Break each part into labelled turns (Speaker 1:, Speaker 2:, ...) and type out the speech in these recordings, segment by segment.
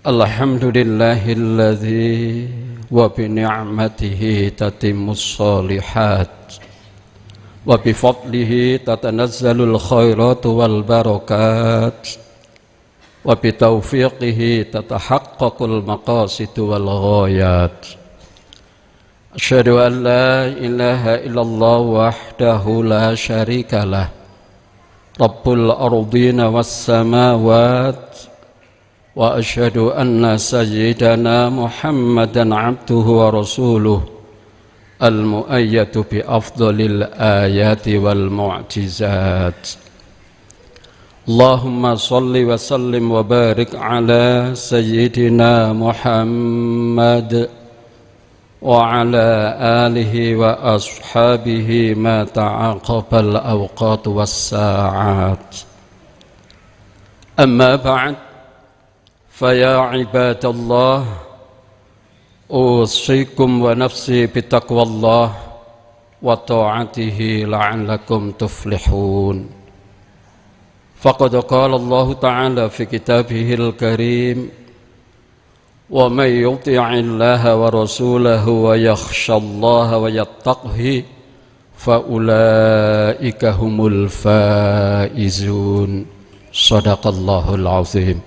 Speaker 1: Alhamdulillahilladzi wa bi ni'matihi tatimmus shalihat wa bi fadlihi tatanazzalul khairatu wal barakat wa bi taufiqihi tatahaqqaqul maqasidu wal ghayat. Asyhadu an la ilaha illallah wahdahu la syarikalah Rabbul ardina was samawat wa asyhadu anna sayyidana Muhammadan abduhu wa rasuluh al-mu'ayyadu bi afdalil ayati wal mu'jizat. Allahumma salli wa sallim wa barik ala sayyidina Muhammad wa ala alihi wa ashabihi ma ta'aqabal awqat was sa'at. Amma ba'd, faya ibadallah, usikum wa nafsi bitaqwallah wa ta'atihi la'allakum tuflihun. Faqad qala Allah ta'ala fi kitabihil karim, wa may yuti'illaha wa rasulahu wa yakhshallaha wa yattaqhi fa ulaika humul faizun. Shadaqallahul azim.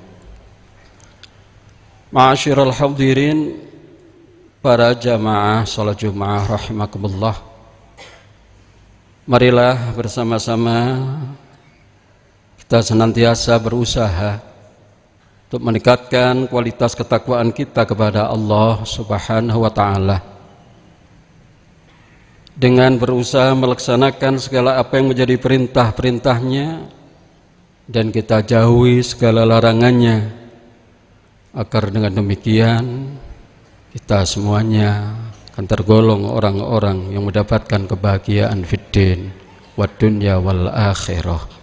Speaker 1: Ma'asyiral hadirin, para jamaah salat Jumat rahimakumullah. Marilah bersama-sama kita senantiasa berusaha untuk meningkatkan kualitas ketakwaan kita kepada Allah Subhanahu wa taala dengan berusaha melaksanakan segala apa yang menjadi perintah-perintahnya dan kita jauhi segala larangannya, agar dengan demikian kita semuanya akan tergolong orang-orang yang mendapatkan kebahagiaan fid din wad dunya wal akhirah.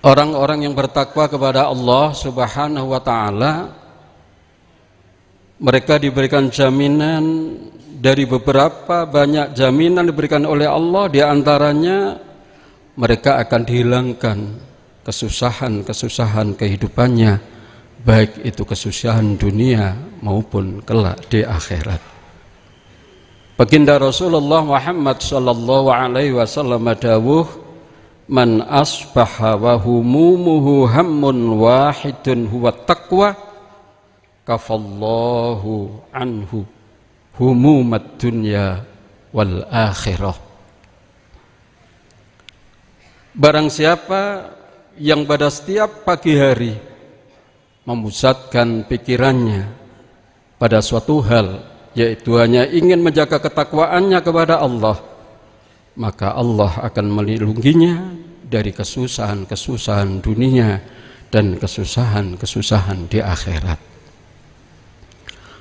Speaker 1: Orang-orang yang bertakwa kepada Allah Subhanahu wa taala, mereka diberikan jaminan dari beberapa banyak jaminan diberikan oleh Allah. Di antaranya mereka akan dihilangkan kesusahan-kesusahan kehidupannya, baik itu kesusahan dunia maupun kelak di akhirat. Baginda Rasulullah Muhammad sallallahu alaihi wasallam dawuh, man asbaha wa humumuhu hammun wahidun huwa taqwa kafallahu anhu humumad dunya wal akhirah. Barang siapa yang pada setiap pagi hari memusatkan pikirannya pada suatu hal, yaitu hanya ingin menjaga ketakwaannya kepada Allah, maka Allah akan melindunginya dari kesusahan-kesusahan dunia dan kesusahan-kesusahan di akhirat.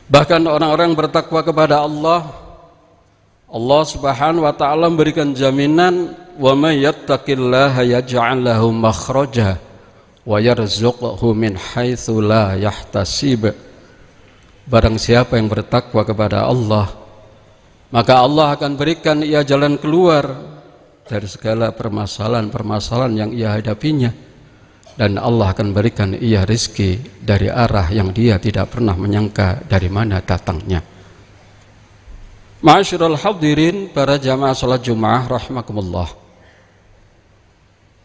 Speaker 1: Bahkan orang-orang bertakwa kepada Allah, Allah Subhanahu wa taala memberikan jaminan, wa may yattaqillaha yaj'al lahu makhraja wa yarzuqhu min haitsu la yahtasib. Barang siapa yang bertakwa kepada Allah, maka Allah akan berikan ia jalan keluar dari segala permasalahan-permasalahan yang ia hadapinya, dan Allah akan berikan ia rizki dari arah yang dia tidak pernah menyangka dari mana datangnya. Ma'asyiral hadirin, para jamaah salat Jumat rahimakumullah.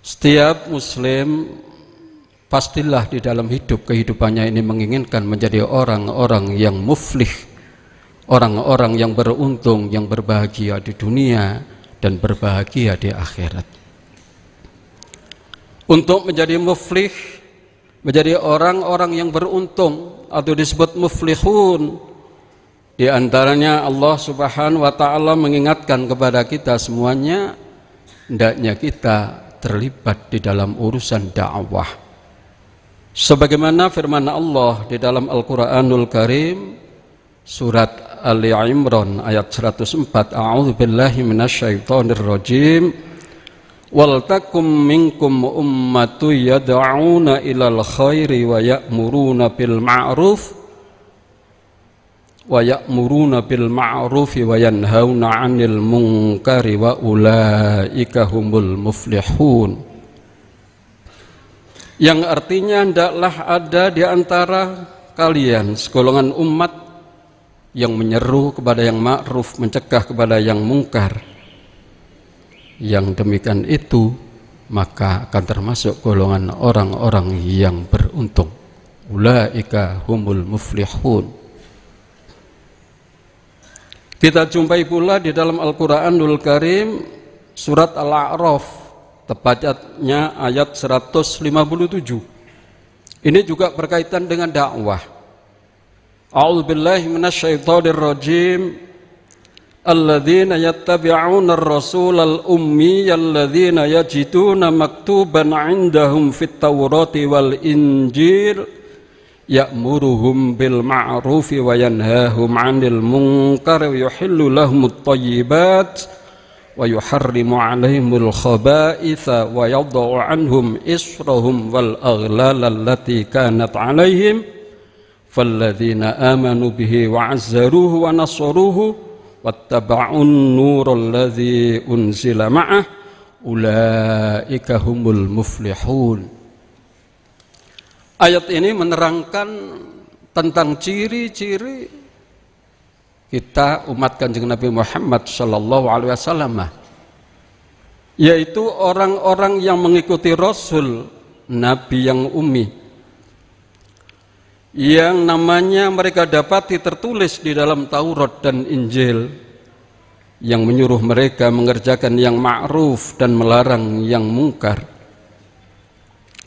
Speaker 1: Setiap muslim pastilah di dalam kehidupannya ini menginginkan menjadi orang-orang yang muflih, orang-orang yang beruntung, yang berbahagia di dunia dan berbahagia di akhirat. Untuk menjadi muflih, menjadi orang-orang yang beruntung atau disebut muflihun, di antaranya Allah Subhanahu wa taala mengingatkan kepada kita semuanya, hendaknya kita terlibat di dalam urusan dakwah. Sebagaimana firman Allah di dalam Al-Qur'anul Karim surat Ali Imran ayat 104, a'udzubillahi minasyaitonir rajim, wal takum minkum ummatu yad'una ilal khairi wa ya'muruna bil ma'ruf wa yanhauna 'anil munkari wa ulaika humul muflihun. yang artinya hendaklah ada di antara kalian segolongan umat yang menyeru kepada yang ma'ruf, mencegah kepada yang mungkar. Yang demikian itu maka akan termasuk golongan orang-orang yang beruntung. Ulaika humul muflihun. Kita jumpai pula di dalam Al-Qur'anul Karim surat Al-A'raf, tepatnya ayat 157. Ini juga berkaitan dengan dakwah. A'udzubillahi minasyaitonir rajim. Alladzina yattabi'una ar-rasulal ummiyya alladzina yajiduna maktuban 'indahum fit Taurati wal Injil ya'muruhum bil ma'rufi wa yanhahum 'anil munkar wa yuhillu lahumut thayyibat wa yuharrimu 'alaihimul khaba'itha wa yadh'u 'anhum israhum wal aghlal allati kanat 'alaihim falladzina amanu bihi wa 'azzaruhu wa nasaruhu wattaba'un nurul ladzi unzila ma'ah ulaika humul muflihun. Ayat ini menerangkan tentang ciri-ciri kita umat Kanjeng Nabi Muhammad sallallahu alaihi wasallam, yaitu orang-orang yang mengikuti Rasul, Nabi yang ummi, yang namanya mereka dapati tertulis di dalam Taurat dan Injil, yang menyuruh mereka mengerjakan yang ma'ruf dan melarang yang mungkar,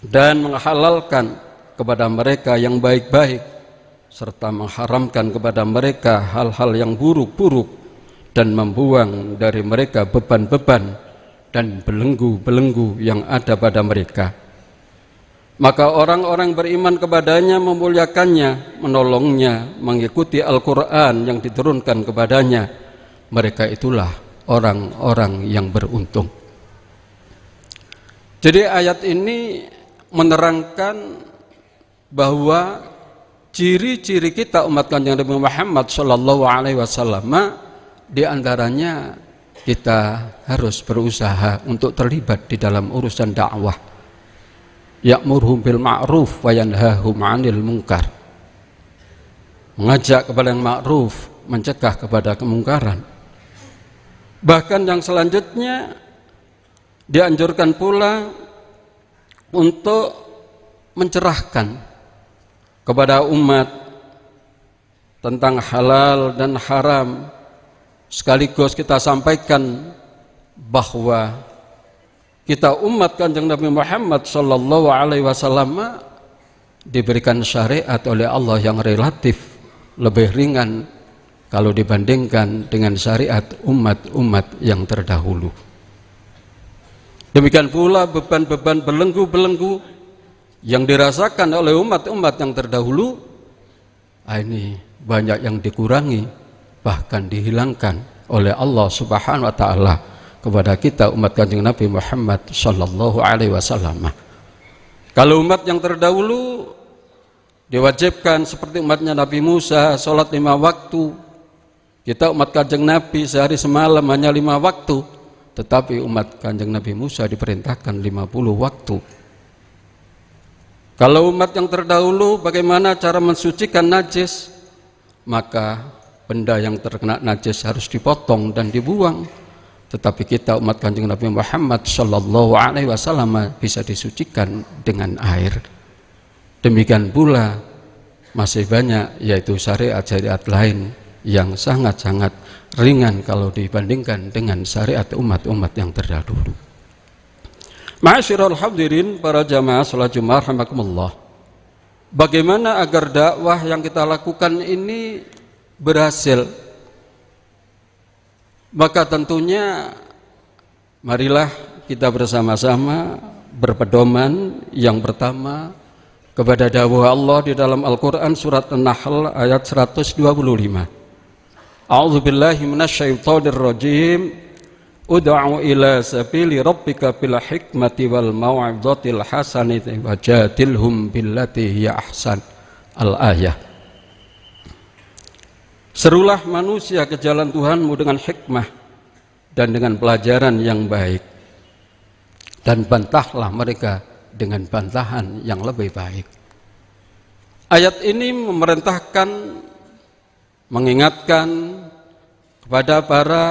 Speaker 1: dan menghalalkan kepada mereka yang baik-baik serta mengharamkan kepada mereka hal-hal yang buruk-buruk dan membuang dari mereka beban-beban dan belenggu-belenggu yang ada pada mereka. Maka orang-orang beriman kepadanya memuliakannya, menolongnya, mengikuti Al-Quran yang diturunkan kepadanya. Mereka itulah orang-orang yang beruntung. Jadi ayat ini menerangkan bahwa ciri-ciri kita umat Kanjeng Nabi Muhammad sallallahu alaihi wasallam di antaranya kita harus berusaha untuk terlibat di dalam urusan dakwah. Ya'muruhum bil ma'ruf wa yanhahum 'anil munkar. Mengajak kepada yang ma'ruf, mencegah kepada kemungkaran. Bahkan yang selanjutnya dianjurkan pula untuk mencerahkan kepada umat tentang halal dan haram. Sekaligus kita sampaikan bahwa kita umat Kanjeng Nabi Muhammad sallallahu alaihi wasallam diberikan syariat oleh Allah yang relatif lebih ringan kalau dibandingkan dengan syariat umat-umat yang terdahulu. Demikian pula beban-beban belenggu-belenggu yang dirasakan oleh umat-umat yang terdahulu, ini banyak yang dikurangi, bahkan dihilangkan oleh Allah Subhanahu wa taala kepada kita umat Kanjeng Nabi Muhammad sallallahu alaihi wasallam. Kalau umat yang terdahulu diwajibkan seperti umatnya Nabi Musa salat 5 waktu, kita umat Kanjeng Nabi sehari semalam hanya 5 waktu, tetapi umat Kanjeng Nabi Musa diperintahkan 50 waktu. Kalau umat yang terdahulu bagaimana cara mensucikan najis, maka benda yang terkena najis harus dipotong dan dibuang. Tetapi kita umat Kanjeng Nabi Muhammad sallallahu alaihi wasallam bisa disucikan dengan air. Demikian pula masih banyak yaitu syariat-syariat lain yang sangat-sangat ringan kalau dibandingkan dengan syariat umat-umat yang terdahulu. Ma'asyiral hadirin, para jamaah salat Jumat rahimakumullah. Bagaimana agar dakwah yang kita lakukan ini berhasil? Maka tentunya marilah kita bersama-sama berpedoman yang pertama kepada dawuh Allah di dalam Al-Quran surat An-Nahl ayat 125. A'udzubillahi minasyaitonir rajim. Ud'u ila sabili rabbika bil hikmati wal mau'izatil hasanati wajadilhum billati hiya ahsan. Al-ayah. Serulah manusia ke jalan Tuhanmu dengan hikmah dan dengan pelajaran yang baik, dan bantahlah mereka dengan bantahan yang lebih baik. Ayat ini memerintahkan, mengingatkan kepada para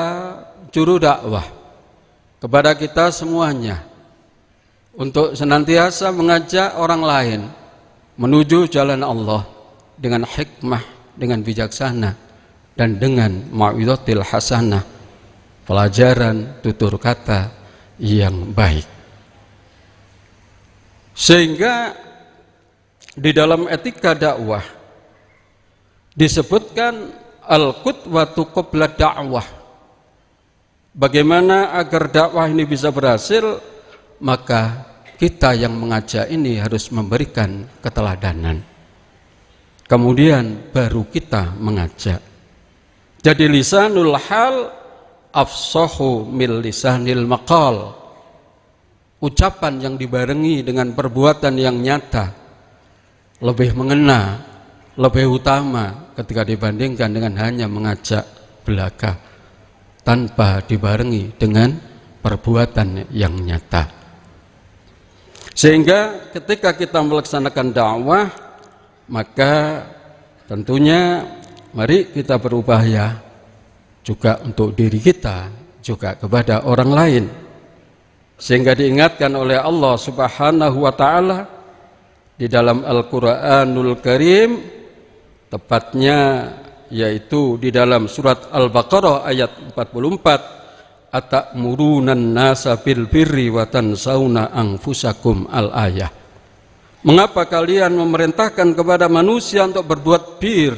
Speaker 1: juru dakwah, kepada kita semuanya, untuk senantiasa mengajak orang lain menuju jalan Allah dengan hikmah, dengan bijaksana, dan dengan mau'izatil hasanah, pelajaran tutur kata yang baik. Sehingga di dalam etika dakwah disebutkan al-qudwatu qabla dakwah. Bagaimana agar dakwah ini bisa berhasil? Maka kita yang mengajak ini harus memberikan keteladanan. Kemudian baru kita mengajak. Jadi lisanul hal afsahu mil lisanil maqal. Ucapan yang dibarengi dengan perbuatan yang nyata lebih mengena, lebih utama ketika dibandingkan dengan hanya mengajak belaka tanpa dibarengi dengan perbuatan yang nyata. Sehingga ketika kita melaksanakan dakwah, maka tentunya mari kita berupaya juga untuk diri kita, juga kepada orang lain. Sehingga diingatkan oleh Allah Subhanahu wa ta'ala di dalam Al-Quranul Karim, tepatnya yaitu di dalam surat Al-Baqarah ayat 44, atamuruna nasa bil birri wa tansawna anfusakum al-ayah. Mengapa kalian memerintahkan kepada manusia untuk berbuat bir,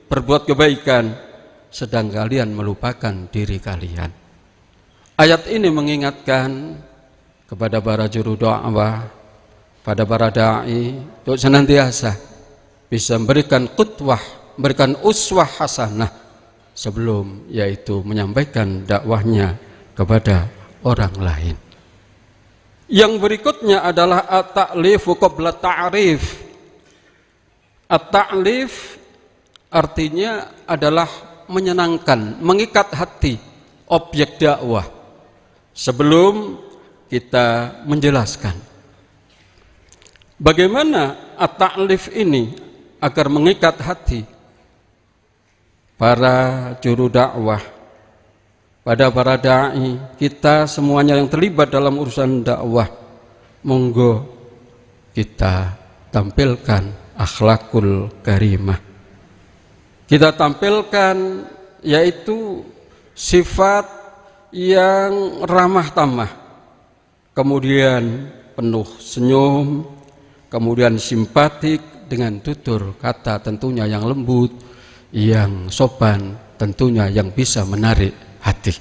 Speaker 1: berbuat kebaikan, sedang kalian melupakan diri kalian? Ayat ini mengingatkan kepada para juru dakwah, pada para dai, untuk senantiasa bisa memberikan qudwah, memberikan uswah hasanah sebelum yaitu menyampaikan dakwahnya kepada orang lain. Yang berikutnya adalah at-ta'lifu qabla ta'rif. At-ta'lif artinya adalah menyenangkan, mengikat hati objek dakwah sebelum kita menjelaskan. Bagaimana at-ta'lif ini agar mengikat hati para juru dakwah, pada para da'i, kita semuanya yang terlibat dalam urusan dakwah, monggo kita tampilkan akhlakul karimah. Kita tampilkan yaitu sifat yang ramah tamah, kemudian penuh senyum, kemudian simpatik dengan tutur kata tentunya yang lembut, yang sopan, tentunya yang bisa menarik hati.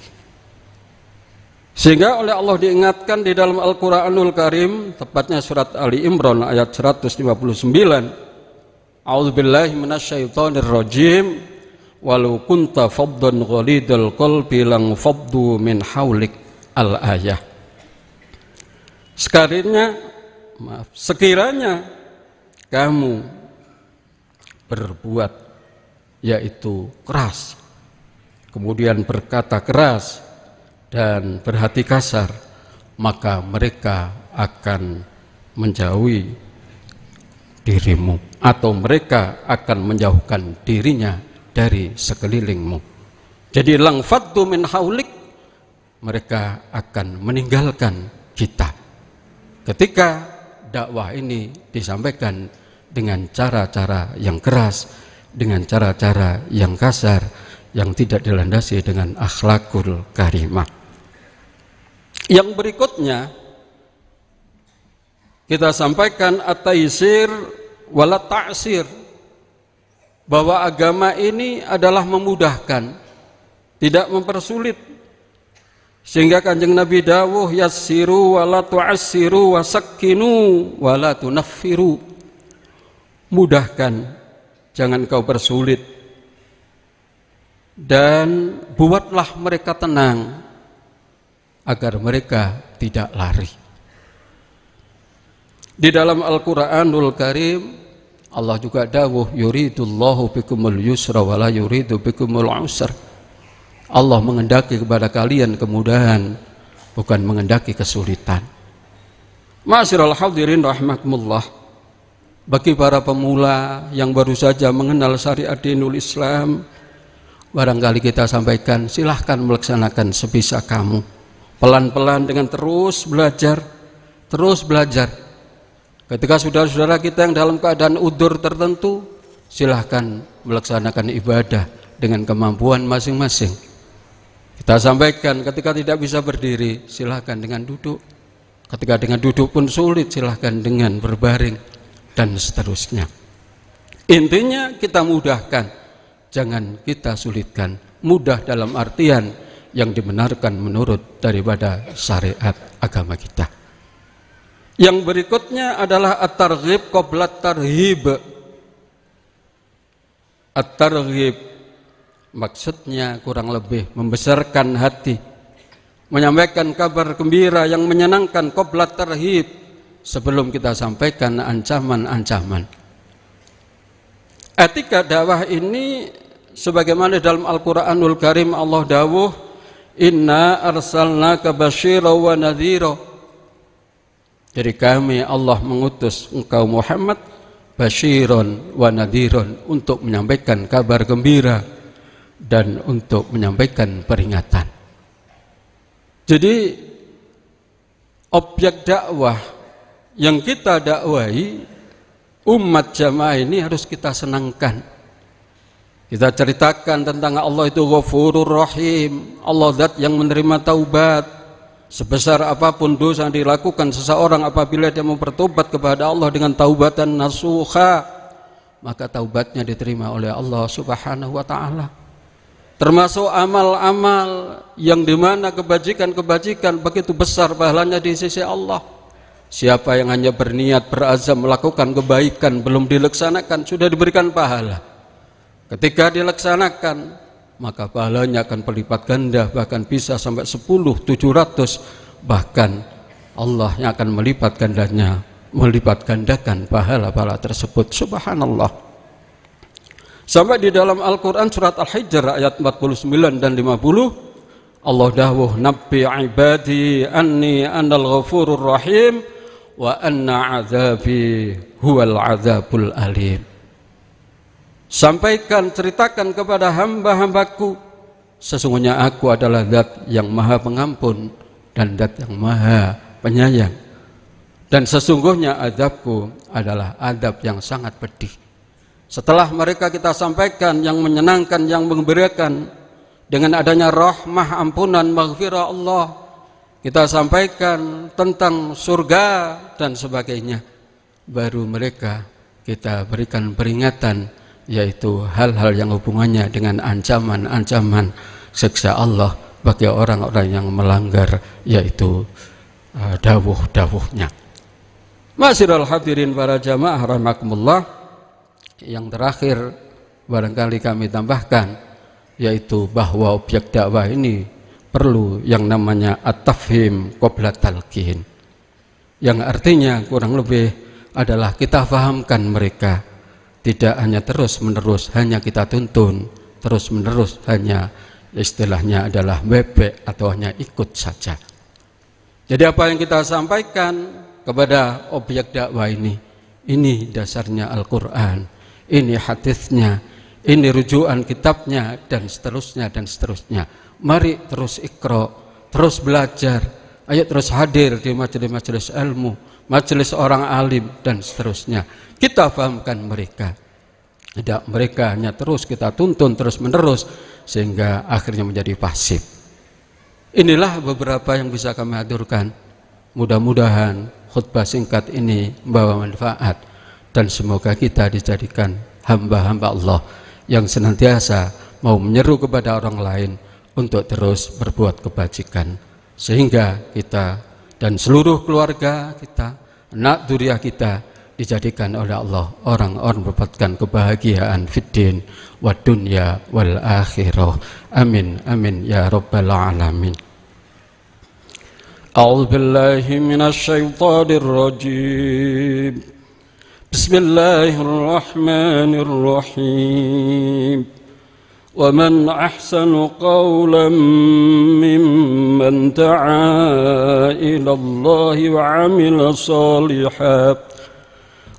Speaker 1: Sehingga oleh Allah diingatkan di dalam Al-Quranul Karim, tepatnya surat Ali Imran ayat 159, A'udzubillahi minasyaitonir rajim, walau kunta faddan ghalidal qalbi lang faddu min haulik al-ayah. Sekiranya kamu berbuat yaitu keras, kemudian berkata keras dan berhati kasar, maka mereka akan menjauhi dirimu, atau mereka akan menjauhkan dirinya dari sekelilingmu. Jadi lang faddu min haulik, mereka akan meninggalkan kita ketika dakwah ini disampaikan dengan cara-cara yang keras, dengan cara-cara yang kasar, yang tidak dilandasi dengan akhlakul karimah. Yang berikutnya kita sampaikan at-taysir wala ta'sir, bahwa agama ini adalah memudahkan, tidak mempersulit. Sehingga Kanjeng Nabi dawuh, yassiru wala tu'assiru wasakkinu wala tunaffiru. Mudahkan, jangan kau persulit, dan buatlah mereka tenang agar mereka tidak lari. Di dalam Al-Quranul Karim Allah juga dawuh, yuridullahu bikumul yusra wala yuridu bikumul usra. Allah mengendaki kepada kalian kemudahan, bukan mengendaki kesulitan. Ma'asyiral hadirin rahimakumullah, bagi para pemula yang baru saja mengenal syariat dinul Islam, barangkali kita sampaikan, silahkan melaksanakan sebisa kamu, pelan-pelan dengan terus belajar. Ketika saudara-saudara kita yang dalam keadaan udzur tertentu, silahkan melaksanakan ibadah dengan kemampuan masing-masing. Kita sampaikan, ketika tidak bisa berdiri, silahkan dengan duduk. Ketika dengan duduk pun sulit, silahkan dengan berbaring, dan seterusnya. Intinya kita mudahkan, jangan kita sulitkan. Mudah dalam artian yang dibenarkan menurut daripada syariat agama kita. Yang berikutnya adalah at-targhib qabla at-tarhib. At-targhib maksudnya kurang lebih membesarkan hati, menyampaikan kabar gembira yang menyenangkan qabla at-tarhib, sebelum kita sampaikan ancaman-ancaman. Etika dakwah ini sebagaimana dalam Al-Qur'anul Karim Allah dawuh, inna arsalnaka basyira wa nadhira. Jadi kami Allah mengutus engkau Muhammad basyiron wa nadhiron, untuk menyampaikan kabar gembira dan untuk menyampaikan peringatan. Jadi objek dakwah yang kita dakwai, umat jamaah ini harus kita senangkan. Kita ceritakan tentang Allah itu Ghafurur Rahim, Allah zat yang menerima taubat. Sebesar apapun dosa yang dilakukan seseorang, apabila dia mau bertobat kepada Allah dengan taubatan nasuha, maka taubatnya diterima oleh Allah Subhanahu wa ta'ala. Termasuk amal-amal yang dimana kebajikan-kebajikan begitu besar pahalanya di sisi Allah. Siapa yang hanya berniat berazam melakukan kebaikan belum dilaksanakan, sudah diberikan pahala. Ketika dilaksanakan, maka pahalanya akan berlipat ganda, bahkan bisa sampai 10, 700, bahkan Allah yang akan melipat gandakan pahala-pahala tersebut. Subhanallah. Sampai di dalam Al-Quran surat Al-Hijr ayat 49 dan 50, Allah dawuh, nabbi ibadi anni anal ghafurur rahim wa anna azabi huwal azabul alim. Sampaikan, ceritakan kepada hamba-hambaku, sesungguhnya aku adalah zat yang maha pengampun dan zat yang maha penyayang, dan sesungguhnya azabku adalah azab yang sangat pedih. Setelah mereka kita sampaikan yang menyenangkan, yang menggembirakan, dengan adanya rahmah, ampunan, maghfirah Allah, kita sampaikan tentang surga dan sebagainya, baru mereka kita berikan peringatan, yaitu hal-hal yang hubungannya dengan ancaman-ancaman siksa Allah bagi orang-orang yang melanggar, yaitu dawuh-dawuhnya. Ma'asyiral hadirin para jamaah rahimakumullah, yang terakhir barangkali kami tambahkan, yaitu bahwa objek dakwah ini perlu yang namanya at-tafhim qabla talqin, yang artinya kurang lebih adalah kita fahamkan mereka. Tidak hanya terus-menerus hanya kita tuntun, terus-menerus hanya istilahnya adalah bebek atau hanya ikut saja. Jadi apa yang kita sampaikan kepada objek dakwah ini dasarnya Al-Quran, ini hadisnya, ini rujukan kitabnya, dan seterusnya dan seterusnya. Mari terus ikra, terus belajar, ayo terus hadir di majelis-majelis ilmu, majelis orang alim dan seterusnya. Kita fahamkan mereka. Tidak, mereka hanya terus kita tuntun terus menerus sehingga akhirnya menjadi pasif. Inilah beberapa yang bisa kami aturkan. Mudah-mudahan khutbah singkat ini membawa manfaat, dan semoga kita dijadikan hamba-hamba Allah yang senantiasa mau menyeru kepada orang lain untuk terus berbuat kebajikan, sehingga kita dan seluruh keluarga kita, anak zuriat kita, dijadikan oleh Allah orang-orang mendapatkan kebahagiaan fiddin wa dunya wal akhirah. Amin amin ya rabbal alamin. A'udzu billahi minasy syaithanir rajim. Bismillahirrahmanirrahim. ومن أحسن قولا ممن دعا إلى الله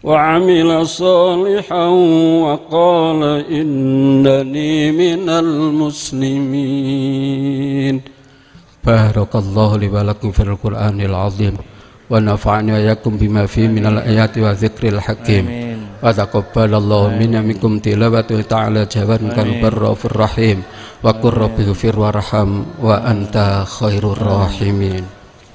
Speaker 1: وعمل صالحا وقال إنني من المسلمين. بارك الله لي ولكم في القرآن العظيم ونفعني وإياكم بما فيه من الآيات والذكر الحكيم. وتقبل الله منا منكم تلاوته تعالى جواد كالبر الرحيم وقل رب اغفر وارحم وأنت خير الراحمين.